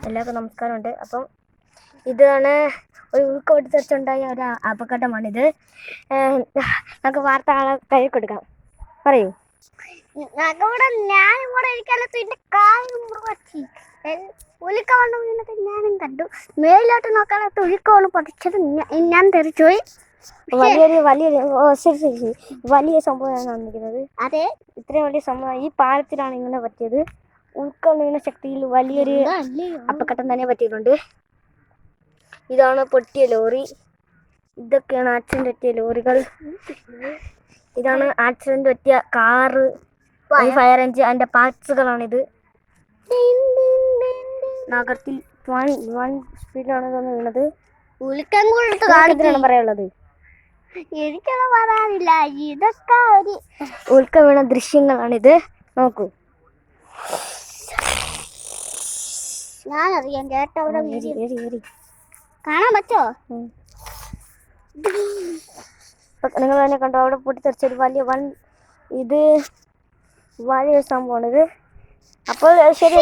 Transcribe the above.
എല്ലാവർക്കും നമസ്കാരമുണ്ട്. അപ്പം ഇതാണ് ഒരു ഉൾക്കൊടുത്തുണ്ടായ ഒരു അപകടമാണിത്. നമുക്ക് വാർത്ത ആളെ കൈ കൊടുക്കാം. പറയൂ. ഞാനിവിടെ ഇരിക്കാനത്തിന്റെ ഉലിക്കവണ്ണം വീണത് ഞാനും കണ്ടു. മേലോട്ട് നോക്കാനത്ത് ഉലിക്കവണ്ണം പതിച്ചത് ഞാൻ തെറിച്ചുപോയി. വലിയ സംഭവമാണ് വന്നിരിക്കുന്നത്. അതെ, ഇത്രയും വലിയ സംഭവം ഈ പാലത്തിലാണ് ഇങ്ങനെ പറ്റിയത്. ഉൾക്കൊള്ളുന്ന ശക്തിയിൽ വലിയൊരു അപകടം തന്നെ പറ്റിയിട്ടുണ്ട്. ഇതാണ് പൊട്ടിയ ലോറി. ഇതൊക്കെയാണ് ആക്സിഡന്റ് പറ്റിയ ലോറികൾ. ഇതാണ് ആക്സിഡന്റ് പറ്റിയ കാറ്, ഫയർ എഞ്ചിൻ, അതിന്റെ പാർട്സുകളാണിത്. നഗരത്തിൽ സ്പീഡിലാണ് വീണത്. എന്തിനാണ് പറയാനുള്ളത്? എനിക്കൊന്നും പറയാനില്ല. ഇതൊക്കെ ഒരു ഉൽക്ക വീണ ദൃശ്യങ്ങളാണിത്. നോക്കൂ. ഞാനറിയാം ചേട്ടാ, അവിടെ കാണാൻ പറ്റോ? നിങ്ങൾ തന്നെ കണ്ടോ, അവിടെ പൊട്ടിത്തെറിച്ചൊരു വലിയ സംഭവമാണിത്. അപ്പോൾ ശരി.